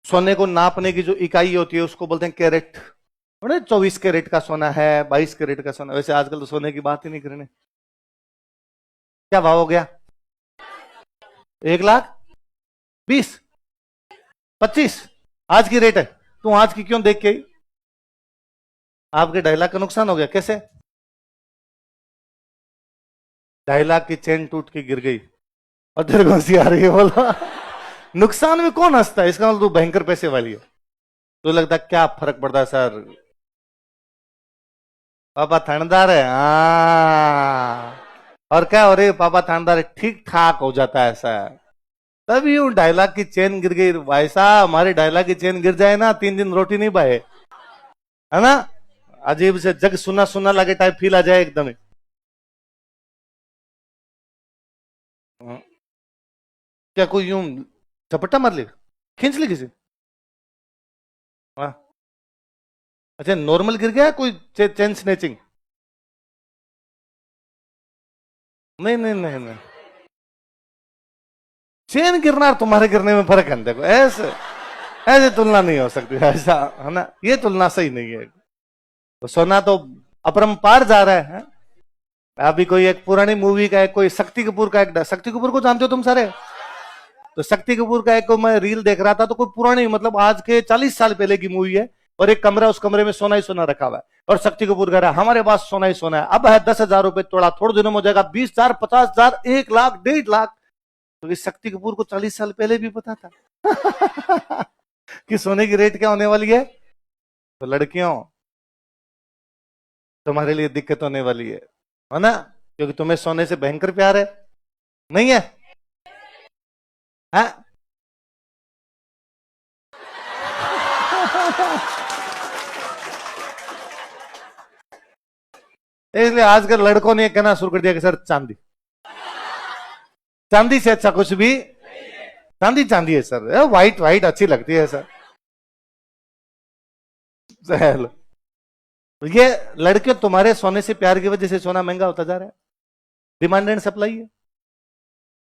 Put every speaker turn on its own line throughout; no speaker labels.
सोने को नापने की जो इकाई होती है उसको बोलते हैं कैरेट। 24 कैरेट का सोना है, 22 कैरेट का सोना। वैसे आजकल तो सोने की बात ही नहीं करने। क्या भाव हो गया? 1,20,25 आज की रेट है। तू आज की क्यों देख के आई? आपके 2.5 लाख का नुकसान हो गया। कैसे? 2.5 लाख की चेन टूट के गिर गई और तेरे को हंसी आ रही है। बोला नुकसान में कौन हंसता है? इसका मतलब तू भयंकर पैसे वाली है। तो लगता है क्या फर्क पड़ता है सर? पापा थानेदार है, हाँ। और क्या हो रही? पापा थानेदार है, ठीक ठाक हो जाता है ऐसा। तभी यूं 2.5 लाख की चेन गिर गई। भाई साहब हमारी 2.5 लाख की चेन गिर जाए ना, 3 दिन रोटी नहीं पाए, है ना? अजीब से जग सुना सुना लगे टाइप फील आ जाए एकदम। क्या कोई यूं झपट्टा मार ली, खींच ली किसी? हाँ। अच्छा नॉर्मल गिर गया कोई चेन स्नेचिंग? नहीं नहीं नहीं नहीं, चेन गिरना और तुम्हारे गिरने में फर्क है। देखो ऐसे ऐसे तुलना नहीं हो सकती, ऐसा है ना? ये तुलना सही नहीं है। तो सोना तो अपरंपार जा रहा है। अभी कोई एक पुरानी मूवी का एक कोई शक्ति कपूर का एक, शक्ति कपूर को जानते हो तुम सारे? तो शक्ति कपूर का एक को मैं रील देख रहा था, तो कोई पुरानी मतलब आज के 40 साल पहले की मूवी है। और एक कमरा, उस कमरे में सोना ही सोना रखा हुआ है। और शक्ति कपूर कह रहा है हमारे पास सोना ही सोना है, अब है 10,000 रुपए तोड़ा, थोड़े दिनों में हो जाएगा 20,000, 50,000, 1 लाख, 1.5 लाख। तो इस शक्ति कपूर को 40 साल पहले भी पता था कि सोने की रेट क्या होने वाली है। तो लड़कियों तुम्हारे लिए दिक्कत होने वाली है ना? क्योंकि तुम्हें सोने से भयंकर प्यार है, नहीं है? हाँ? इसलिए आजकल लड़कों ने कहना शुरू कर दिया कि सर चांदी, चांदी से अच्छा कुछ भी, चांदी चांदी है सर, व्हाइट व्हाइट अच्छी लगती है सर। चलो, ये लड़के तुम्हारे सोने से प्यार की वजह से सोना महंगा होता जा रहा है। डिमांड एंड सप्लाई है।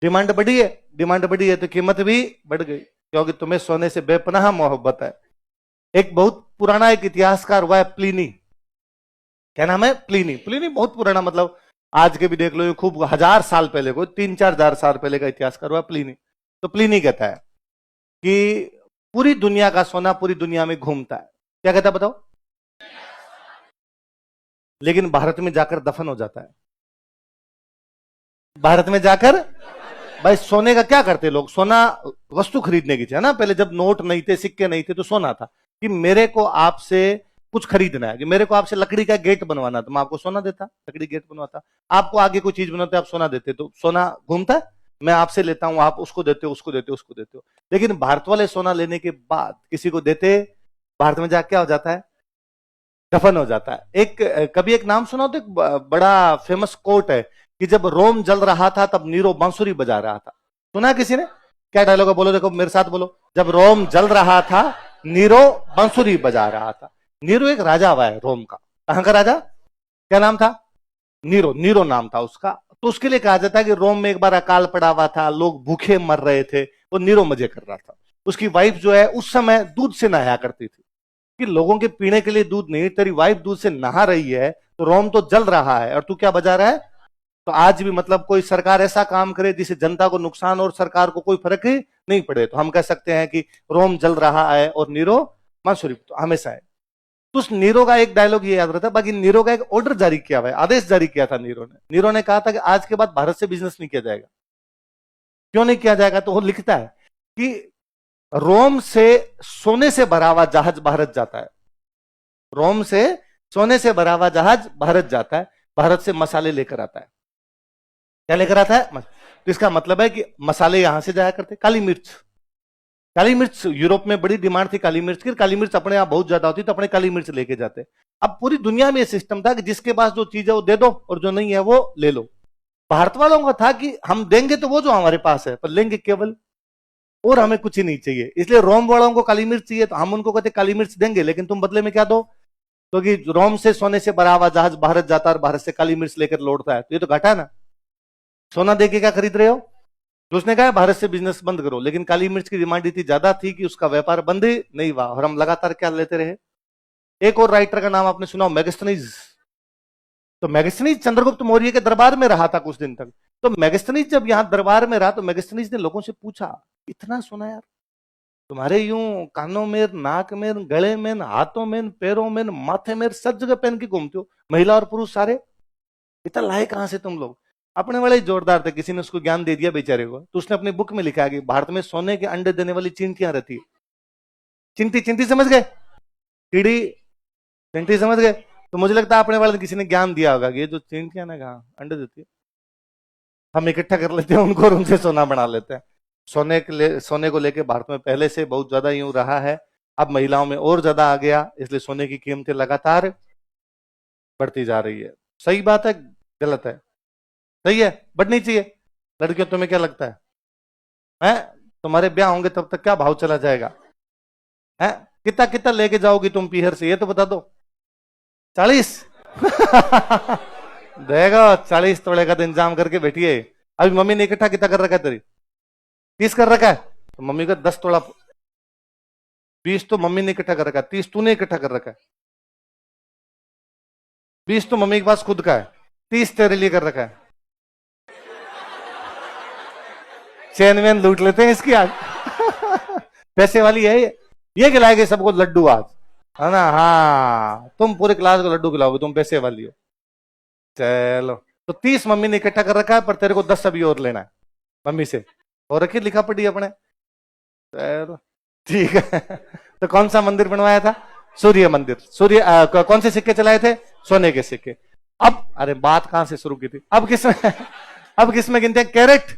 डिमांड बढ़ी है, डिमांड बढ़ी है तो कीमत भी बढ़ गई, क्योंकि तुम्हें सोने से बेपनाह मोहब्बत है। एक बहुत पुराना एक इतिहासकार हुआ है प्लीनी। क्या नाम है? प्लीनी। प्लीनी बहुत पुराना, मतलब आज के भी देख लो, खूब 1000 साल पहले को, 3-4 हजार पहले का इतिहासकार हुआ प्लीनी। तो प्लीनी कहता है कि पूरी दुनिया का सोना पूरी दुनिया में घूमता है। क्या कहता है बताओ? लेकिन भारत में जाकर दफन हो जाता है। भारत में जाकर, भाई सोने का क्या करते लोग? सोना वस्तु खरीदने की थी, है ना? पहले जब नोट नहीं थे, सिक्के नहीं थे, तो सोना था कि मेरे को आपसे कुछ खरीदना है, कि मेरे को आपसे लकड़ी का गेट बनवाना, तो मैं आपको सोना देता, लकड़ी गेट बनवाता। आपको आगे कोई चीज बनाते आप सोना देते, तो सोना घूमता है। मैं आपसे लेता हूं, आप उसको देते हो, उसको देते हो, उसको देते हो। लेकिन भारत वाले सोना लेने के बाद किसी को देते, भारत में जाके क्या हो जाता है? दफन हो जाता है। एक कभी एक नाम सुना हो तो एक बड़ा फेमस कोट है कि जब रोम जल रहा था तब नीरो बांसुरी बजा रहा था। सुना है किसी ने? क्या डायलॉग है? बोलो, देखो मेरे साथ बोलो। जब रोम जल रहा था नीरो बांसुरी बजा रहा था। नीरो एक राजा हुआ है रोम का। कहां का राजा? क्या नाम था? नीरो। नीरो नाम था उसका। तो उसके लिए कहा जाता है कि रोम में एक बार अकाल पड़ा हुआ था, लोग भूखे मर रहे थे, वो नीरो मजे कर रहा था। उसकी वाइफ जो है उस समय दूध से नहाया करती थी, कि लोगों के पीने के लिए दूध नहीं, तेरी वाइफ दूध से नहा रही है, तो रोम तो जल रहा है और तू क्या बजा रहा है? तो आज भी मतलब कोई सरकार ऐसा काम करे जिससे जनता को नुकसान और सरकार को कोई फर्क ही नहीं पड़े, तो हम कह सकते हैं कि रोम जल रहा है और नीरो बांसुरी तो हमेशा है। तो उस नीरो का एक डायलॉग ये याद रहता है। बाकी नीरो का एक ऑर्डर जारी किया हुआ है, आदेश जारी किया था नीरो ने। नीरो ने कहा था कि आज के बाद भारत से बिजनेस नहीं किया जाएगा। क्यों नहीं किया जाएगा? तो वो लिखता है कि रोम से सोने से भरा हुआ जहाज भारत जाता है। रोम से सोने से भरा हुआ जहाज भारत जाता है, भारत से मसाले लेकर आता है। क्या लेकर आता है? तो इसका मतलब है कि मसाले यहां से जाया करते। काली मिर्च, काली मिर्च यूरोप में बड़ी डिमांड थी काली मिर्च की। काली मिर्च अपने यहां बहुत ज्यादा होती, तो अपने काली मिर्च लेके जाते। अब पूरी दुनिया में यह सिस्टम था कि जिसके पास जो चीज है वो दे दो और जो नहीं है वो ले लो। भारत वालों का था कि हम देंगे तो वो जो हमारे पास है, पर लेंगे केवल, और हमें कुछ ही नहीं चाहिए। इसलिए रोम वालों को काली मिर्च चाहिए, तो हम उनको कहते काली मिर्च देंगे, लेकिन तुम बदले में क्या दो? क्योंकि तो रोम से सोने से भरा हुआ जहाज भारत जाता है और भारत से काली मिर्च लेकर लौटता है, तो ये तो घाटा है ना। सोना देके क्या खरीद रहे हो? तो उसने कहा भारत से बिजनेस बंद करो, लेकिन काली मिर्च की डिमांड इतनी ज्यादा थी कि उसका व्यापार बंद ही नहीं हुआ और हम लगातार क्या लेते रहे। एक और राइटर का नाम आपने सुना, मेगास्थनीज। तो मेगास्थनीज चंद्रगुप्त मौर्य के दरबार में रहा था कुछ दिन तक। तो मेगास्थनीज जब यहां दरबार में रहा तो मेगास्थनीज ने लोगों से पूछा, इतना सुना यार, तुम्हारे यूं कानों में, नाक में, गले में, हाथों में, पैरों में, माथे में, सब जगह पहन के घूमते हो, महिला और पुरुष सारे, इतना लाए कहां से तुम लोग। अपने वाले ही जोरदार थे, किसी ने उसको ज्ञान दे दिया बेचारे को। तो उसने अपनी बुक में लिखा है कि भारत में सोने के अंडे देने वाली चींटियां रहती है। चिंटी, चिंटी समझ गए, कीड़ी, चिंटी समझ गए। तो मुझे लगता है अपने वाले किसी ने ज्ञान दिया होगा कि ये जो चींटियां ना कहा अंडे देती है, हम इकट्ठा कर लेते हैं उनको और उनसे सोना बना लेते हैं। सोने को लेके भारत में पहले से बहुत ज्यादा यूं रहा है, अब महिलाओं में और ज्यादा आ गया, इसलिए सोने की कीमतें लगातार बढ़ती जा रही है। सही बात है, गलत है? सही है, बढ़नी चाहिए। लड़कियों तुम्हें क्या लगता है? तुम्हारे ब्याह होंगे तब तक क्या भाव चला जाएगा है? कितना कितना लेके जाओगी तुम पीहर से, ये तो बता दो। 40 देगा 40 तोड़े का तो इंतजाम करके बैठिए। अभी मम्मी ने इकट्ठा कितना कर रखा है तेरी? 30 कर रखा है, तो मम्मी का 10 तोड़ा, 20 तो मम्मी ने इकट्ठा कर रखा है, 30 तूने इकट्ठा कर रखा है, 20 तो मम्मी के पास खुद का है, 30 तेरे लिए कर रखा है। चैन वैन लूट लेते हैं इसकी आज। पैसे वाली है ये खिलाएगी सबको लड्डू आज, है ना? हाँ, तुम पूरे क्लास को लड्डू खिलाओगे, तुम पैसे वाली हो। चलो, तो 30 मम्मी ने इकट्ठा कर रखा है, पर तेरे को 10 अभी और लेना है मम्मी से, और रखी लिखा पड़ी अपने। चलो ठीक है। तो कौन सा मंदिर बनवाया था? सूर्य मंदिर। कौन से सिक्के चलाए थे? सोने के सिक्के। अब अरे बात कहां से शुरू की थी? अब किसमें अब किसमें गिनते हैं? कैरेट।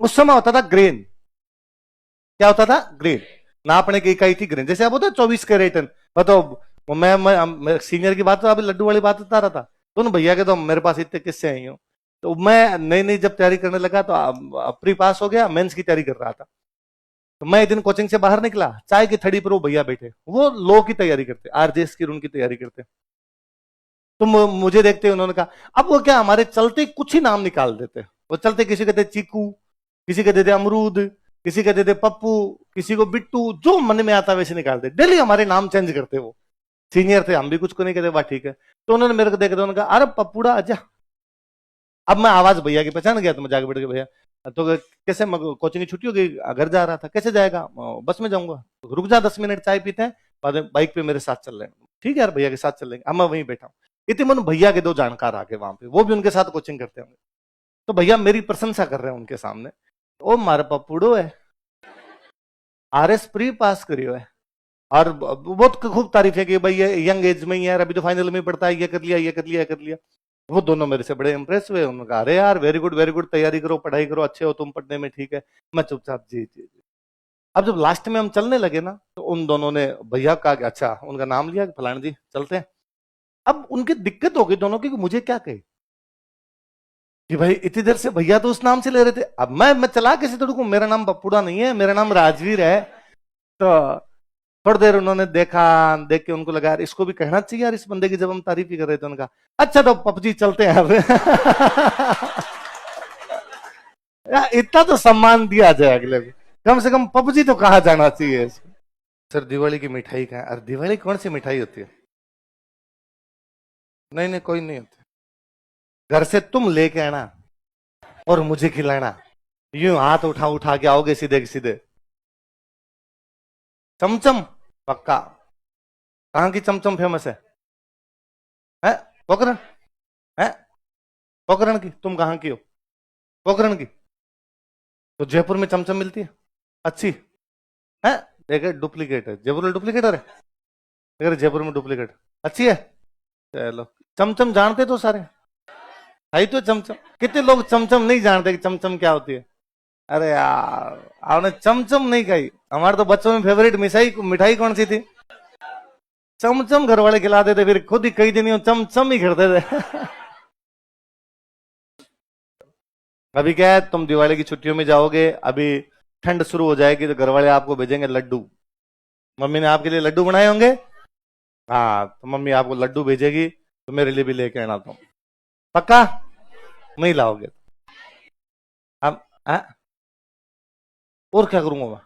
उस समय होता था ग्रेन। क्या होता था? ग्रेन। नापने की इकाई थी ग्रेन। जैसे अब होता है 24 कैरेट। बताओ, मैं सीनियर की बात, तो अभी लड्डू वाली बात बता रहा था। दोनों भैया के तो मेरे पास इतने किस्से आई हो। तो मैं नई नई जब तैयारी करने लगा तो प्री पास हो गया, मेंस की तैयारी कर रहा था। तो मैं एक दिन कोचिंग से बाहर निकला, चाय की थड़ी पर वो भैया बैठे, वो लॉ की तैयारी करते, आरजेएस की उनकी तैयारी करते। तो मुझे देखते उन्होंने कहा, अब वो क्या हमारे चलते कुछ ही नाम निकाल देते। वो चलते किसी कहते चीकू, किसी कहते थे अमरूद, किसी कहते थे पप्पू, किसी को बिट्टू, जो मन में आता वैसे निकालते। डेली हमारे नाम चेंज करते। वो सीनियर थे, हम भी कुछ को नहीं कहते, बात ठीक है। तो उन्होंने मेरे को देखा, उन्होंने कहा अरे पप्पूड़ा आजा। अब मैं आवाज भैया की पहचान गया, तो मैं जाके बैठ गया, भैया तो कैसे, कोचिंग की छुट्टी हो गई, घर जा रहा था, कैसे जाएगा? बस में जाऊंगा। तो रुक जा 10 मिनट, चाय पीते हैं, बाद में बाइक पे मेरे साथ चल रहे हैं। ठीक है यार, भैया के साथ चल लेंगे। अब मैं वहीं बैठा हूँ, इतने मन भैया के 2 जानकार आके वहां पे, वो भी उनके साथ कोचिंग करते होंगे। तो भैया मेरी प्रशंसा कर रहे हैं उनके सामने, ओ मारे पप्पूड़ो है, आरएस प्री पास करियो है, और बहुत खूब तारीफ है कि भाई ये यंग एज में ही यार, अभी तो फाइनल में पढ़ता है, ये कर लिया, ये कर लिया, ये कर लिया। वो दोनों मेरे से बड़े इंप्रेस हुए। उन्होंने कहा अरे यार वेरी गुड, तैयारी करो, पढ़ाई करो, अच्छे हो तुम पढ़ने में, ठीक है। मैं चुपचाप जी जी जी। अब जब लास्ट में हम चलने लगे ना, तो उन दोनों ने भैया कहा कि अच्छा, उनका नाम लिया, फलाना जी चलते हैं। अब उनकी दिक्कत हो गई दोनों की, मुझे क्या कहे कि भाई इतनी देर से भैया तो उस नाम से ले रहे थे, अब मैं चला कैसे तड़कू? मेरा नाम पप्पूड़ा नहीं है, मेरा नाम राजवीर है। तो थोड़ी देर उन्होंने देखा, देख के उनको लगा यार इसको भी कहना चाहिए यार इस बंदे की, जब हम तारीफ ही कर रहे थे। उनका अच्छा तो पबजी चलते हैं अब। यार इतना तो सम्मान दिया जाए अगले को, कम से कम पबजी तो कहा जाना चाहिए इसको। सर दिवाली की मिठाई कहाँ है? अरे दिवाली कौन सी मिठाई होती है? नहीं नहीं, कोई नहीं होती। घर से तुम लेके आना और मुझे खिलाना, यूं हाथ उठा उठा के आओगे सीधे के सीधे। चमचम पक्का। कहाँ की चमचम फेमस है? पोखरण है? पोखरण की? तुम कहाँ की हो? पोखरण की? तो जयपुर में चमचम मिलती है अच्छी है? देखिए डुप्लीकेट है, जयपुर में डुप्लीकेट है। अरे जयपुर में डुप्लीकेट अच्छी है। चलो, चमचम जानते तो सारे, आई तो चमचम। कितने लोग चमचम नहीं जानते कि चमचम क्या होती है? अरे यार आपने चमचम नहीं खाई। हमारे तो बच्चों में फेवरेट मिठाई मिठाई कौन सी थी? चमचम। घर वाले खिलाते थे, फिर खुद ही कई दिन चमचम ही करते थे। अभी क्या है, तुम दिवाली की छुट्टियों में जाओगे, अभी ठंड शुरू हो जाएगी तो घर वाले आपको भेजेंगे लड्डू। मम्मी ने आपके लिए लड्डू बनाए होंगे, हाँ, तो मम्मी आपको लड्डू भेजेगी, तो मेरे लिए भी लेके आना तुम, पक्का? नहीं लाओगे? अब और क्या करूंगा मैं?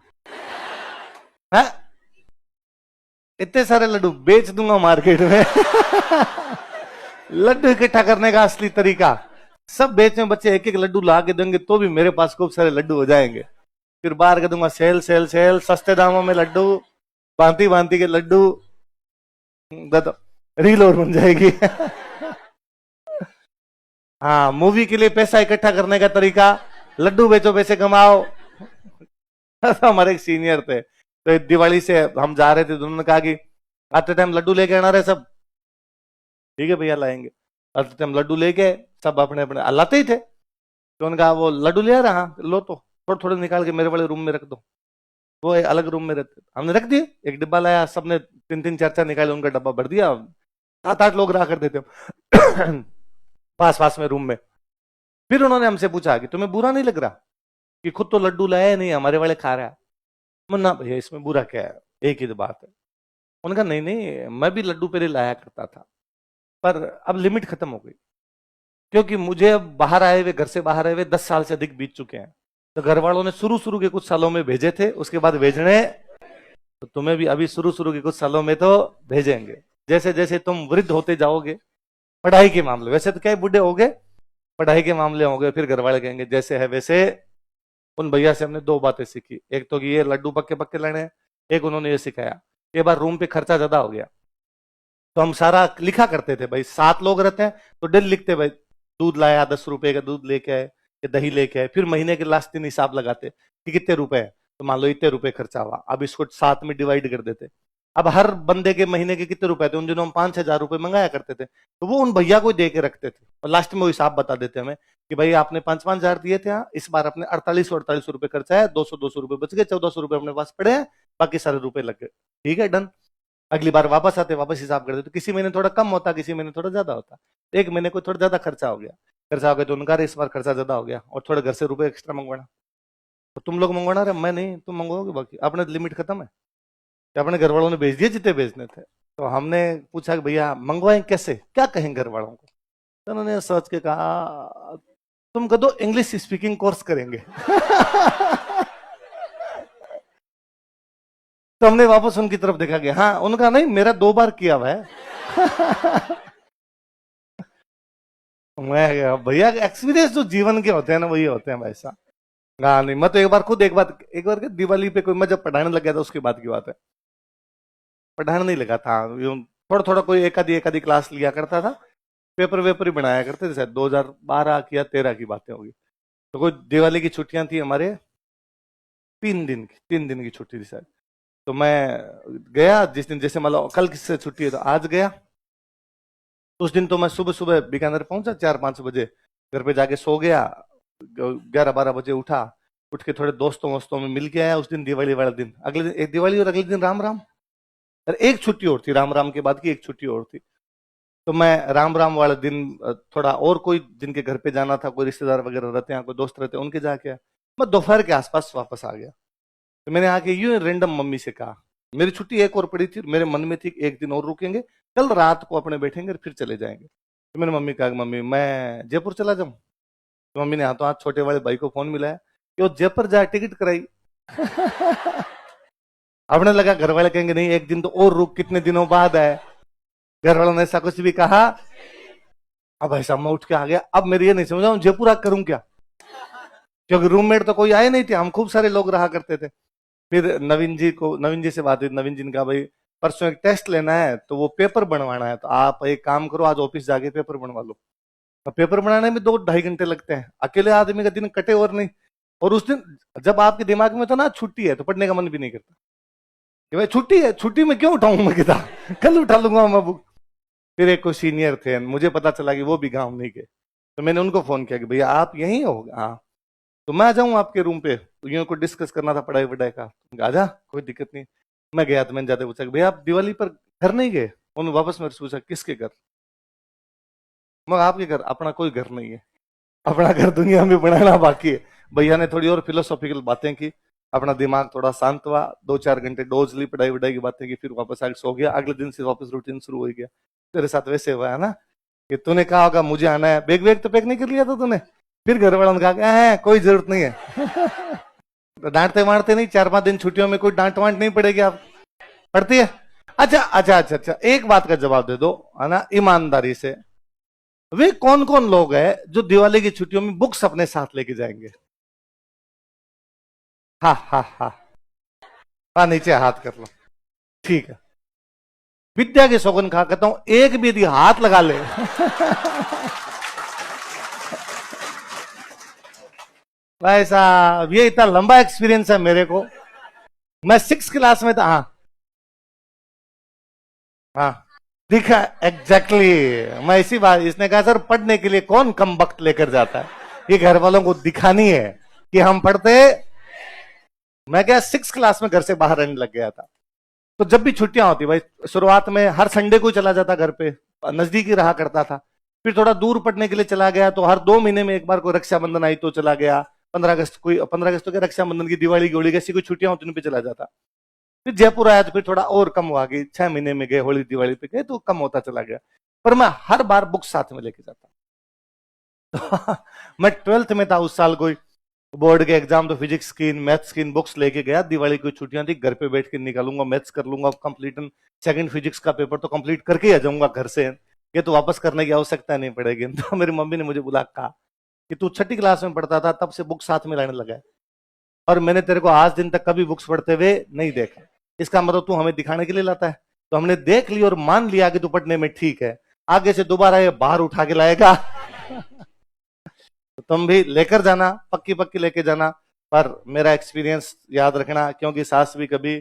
है, इतने सारे लड्डू बेच दूंगा मार्केट में। लड्डू इकट्ठा करने का असली तरीका, सब बेचने बच्चे एक एक लड्डू ला के देंगे तो भी मेरे पास खूब सारे लड्डू हो जाएंगे। फिर बाहर कर दूंगा सेल सेल सेल, सस्ते दामों में लड्डू, भांति भांति के लड्डू, रील और बन जाएगी। हाँ, मूवी के लिए पैसा इकट्ठा करने का तरीका, लड्डू बेचो पैसे कमाओ। हमारे एक सीनियर थे, तो दिवाली से हम जा रहे थे तो उन्होंने कहा कि आते टाइम लड्डू लेके आना रहे सब। ठीक है भैया लाएंगे। आते टाइम लड्डू लेके सब अपने अपने लाते ही थे। तो उन्होंने कहा वो लड्डू ले आ रहा, हाँ लो, तो थोड़े थोड़े निकाल के मेरे वाले रूम में रख दो। वो एक अलग रूम में रहते, हमने रख दिए। एक डिब्बा लाया, सबने तीन तीन चार चार निकाले, उनका डब्बा भर दिया। 7-8 लोग रहा करते थे पास पास में रूम में। फिर उन्होंने हमसे पूछा कि तुम्हें बुरा नहीं लग रहा कि खुद तो लड्डू लाया नहीं, हमारे वाले खा रहा है? मुन्ना भैया इसमें बुरा क्या है, एक ही तो बात है। उनका नहीं नहीं, मैं भी लड्डू पहले लाया करता था, पर अब लिमिट खत्म हो गई, क्योंकि मुझे अब बाहर आए हुए, घर से बाहर आए हुए 10 साल से अधिक बीत चुके हैं। तो घर वालों ने शुरू शुरू के कुछ सालों में भेजे थे, उसके बाद भेजने, तो तुम्हें भी अभी शुरू शुरू के कुछ सालों में तो भेजेंगे। जैसे जैसे तुम वृद्ध होते जाओगे पढ़ाई के मामले, वैसे तो क्या बूढ़े हो गए, पढ़ाई के मामले होंगे, फिर घर वाले कहेंगे जैसे है वैसे। उन भैया से हमने 2 बातें सीखी, एक तो कि ये लड्डू पक्के पक्के लेने हैं, एक उन्होंने ये सिखाया, एक बार रूम पे खर्चा ज्यादा हो गया तो हम सारा लिखा करते थे, भाई 7 लोग रहते हैं तो डेली लिखते, भाई दूध लाया 10 रुपए का दूध लेके आए, या दही लेके आए। फिर महीने के लास्ट दिन हिसाब लगाते कि कितने रुपए है, तो मान लो इतने रुपए खर्चा हुआ, अब इसको 7 में डिवाइड कर देते। अब हर बंदे के महीने के कितने रुपए थे, उन दिनों हम 5,000 रुपए मंगाया करते थे, तो वो उन भैया को दे के रखते थे और लास्ट में वो हिसाब बता देते हमें कि भाई आपने 5-5 हजार दिए थे, हाँ इस बार आपने 48 रुपए खर्चा है, 200 रुपए बच गए, 1400 रुपए अपने पास पड़े हैं, बाकी सारे रुपए लग गए। ठीक है डन। अगली बार वापस आते, वापस हिसाब करते, तो किसी महीने थोड़ा कम होता, किसी महीने थोड़ा ज्यादा होता। एक महीने को थोड़ा ज्यादा खर्चा हो गया, तो उनका इस बार खर्चा ज्यादा हो गया और थोड़े घर से रुपए एक्स्ट्रा मंगवाना। तो तुम लोग मंगवाना रहे, मैं नहीं, तुम मंगवाओगे, बाकी अपने लिमिट खत्म है। तो अपने घर वालों ने भेज दिए जितने भेजने थे। तो हमने पूछा कि भैया मंगवाएं कैसे, क्या कहें घर वालों को? तो उन्होंने सोच के कहा तुम कह दो इंग्लिश स्पीकिंग कोर्स करेंगे। तो हमने वापस उनकी तरफ देखा कि हाँ, उनका नहीं, मेरा 2 बार किया हुआ है। मैं भैया एक्सपीरियंस जो जीवन के होते हैं ना, वही होते हैं भाई साहब। हाँ नहीं, मैं तो एक बार दिवाली पे कोई, मैं जब पढ़ाने लग गया था उसके बाद की बात है, पढ़ाने नहीं लगा था, थोड़ा थोड़ा कोई एक आधी क्लास लिया करता था, पेपर वेपर ही बनाया करते थे। शायद 2012 की या 13 की बातें होगी। तो कोई दिवाली की छुट्टियां थी हमारे, 3 दिन की छुट्टी थी शायद। तो मैं गया जिस दिन, जैसे मतलब कल किससे छुट्टी है तो आज गया। उस दिन तो मैं सुबह सुबह बीकानेर पहुंचा 4-5 बजे, घर पे जाके सो गया, 11-12 बजे उठा, उठ के थोड़े दोस्तों वोस्तों में मिल के आया। उस दिन दिवाली वाला दिन, अगले दिन एक दिवाली और अगले दिन राम राम, और एक छुट्टी और थी, राम राम के बाद की एक छुट्टी और थी। तो मैं राम राम वाले दिन थोड़ा और कोई जिनके घर पे जाना था, कोई रिश्तेदार वगैरह रहते हैं, कोई दोस्त रहते हैं, उनके जाके आया। मैं दोपहर के आसपास वापस आ गया। तो मैंने आके यूं रेंडम मम्मी से कहा, मेरी छुट्टी एक और पड़ी थी, मेरे मन में थी एक दिन और रुकेंगे, कल रात को अपने बैठेंगे फिर चले जाएंगे। तो मैंने मम्मी कहा, मम्मी मैं जयपुर चला जाऊं? तो मम्मी ने हाथों हाथ छोटे वाले भाई को फोन मिलाया कि वो जयपुर जाए, टिकट कराई। अपने लगा घर वाले कहेंगे नहीं एक दिन तो और रुक, कितने दिनों बाद आए। घर वालों ने ऐसा कुछ भी कहा। अब भाई साहब मैं उठ के आ गया। अब मेरी ये नहीं समझा जयपुर आकर करूं क्या, क्योंकि रूममेट तो कोई आए नहीं थे, हम खूब सारे लोग रहा करते थे। फिर नवीन जी से बात हुई, नवीन जी ने कहा भाई परसों एक टेस्ट लेना है तो वो पेपर बनवाना है, तो आप एक काम करो आज ऑफिस जाके पेपर बनवा लो। तो पेपर बनाने में 2-2.5 घंटे लगते हैं, अकेले आदमी का दिन कटे और नहीं। और उस दिन जब आपके दिमाग में तो ना छुट्टी है तो पढ़ने का मन भी नहीं करता कि भाई छुट्टी है, छुट्टी में क्यों उठाऊं मैं किताब, कल उठा लूंगा मैं बुक। फिर एक कोई सीनियर थे, मुझे पता चला कि वो भी गाँव नहीं गए, तो मैंने उनको फोन किया कि भैया आप यहीं हो? हाँ। तो मैं आ जाऊं आपके रूम पे, तो यूं को डिस्कस करना था पढ़ाई वढ़ाई का। आजा कोई दिक्कत नहीं। मैं गया तो मैंने जाते पूछा कि भैया आप दिवाली पर घर नहीं गए? उन्होंने वापस मेरे से पूछा किसके घर? मैं आपके घर? अपना कोई घर नहीं है, अपना घर दुनिया में बनाना बाकी है। भैया ने थोड़ी और फिलोसॉफिकल बातें की, अपना दिमाग थोड़ा शांत हुआ, 2-4 घंटे डोज ली, पढ़ाई वढ़ाई की बातें की, फिर वापस आके सो गया। अगले दिन से वापस रूटीन शुरू हो गया। तेरे साथ वैसे हुआ है ना कि तूने कहा होगा मुझे आना है, बैग वैग तो पैक नहीं कर लिया था तूने? फिर घर वालों ने कहा है कोई जरूरत नहीं है। डांटते वांटते नहीं, 4-5 दिन छुट्टियों में कोई डांट वांट नहीं पड़ेगी, आप पड़ती है? अच्छा अच्छा अच्छा अच्छा, एक बात का जवाब दे दो, है ना, ईमानदारी से। वे कौन कौन लोग हैं जो दिवाली की छुट्टियों में बुक्स अपने साथ लेके जाएंगे? हाँ हाँ हाँ हाँ, नीचे हाथ कर लो। ठीक है, विद्या की सौगन खा कहता हूं, एक भी यदि हाथ लगा ले भाई साहब, ये इतना लंबा एक्सपीरियंस है मेरे को। मैं 6 क्लास में था। हाँ हाँ, दिखा एग्जैक्टली exactly। मैं इसी बात, इसने कहा सर पढ़ने के लिए कौन कम वक्त लेकर जाता है, ये घर वालों को दिखानी है कि हम पढ़ते। मैं क्या 6 क्लास में घर से बाहर रहने लग गया था। तो जब भी छुट्टियां होती भाई, शुरुआत में हर संडे को चला जाता घर पे, नजदीक ही रहा करता था। फिर थोड़ा दूर पढ़ने के लिए चला गया तो हर 2 महीने में एक बार कोई रक्षाबंधन आई तो चला गया। 15 अगस्त, कोई 15 अगस्त तो क्या, रक्षाबंधन की, दिवाली की, होली की, ऐसी कोई छुट्टियां होती उन पे चला जाता। फिर जयपुर आया तो फिर थोड़ा और कम हुआ कि 6 महीने में गए, होली दिवाली पे गए तो कम होता चला गया। पर मैं हर बार बुक साथ में लेके जाता। तो मैं 12th में था उस साल, कोई बोर्ड के एग्जाम, तो फिजिक्स की, मैथ्स की बुक्स लेके गया। दिवाली की छुट्टियां थी, घर पे बैठ के निकालूंगा, मैथ्स कर लूंगा कंप्लीट, सेकंड फिजिक्स का पेपर तो कंप्लीट करके ही आ जाऊंगा घर से, ये तो वापस करने की आवश्यकता नहीं पड़ेगी। तो मेरी मम्मी ने मुझे बुला कहा कि तू 6ठी क्लास में पढ़ता था तब से बुक साथ में लाने लगा है, और मैंने तेरे को आज दिन तक कभी बुक्स पढ़ते हुए नहीं देखा। इसका मतलब तू हमें दिखाने के लिए लाता है। तो हमने देख ली और मान लिया कि तू पढ़ने में ठीक है, आगे से दोबारा ये बाहर उठा के लाएगा तो तुम भी लेकर जाना, पक्की पक्की लेके जाना। पर मेरा एक्सपीरियंस याद रखना, क्योंकि सास भी कभी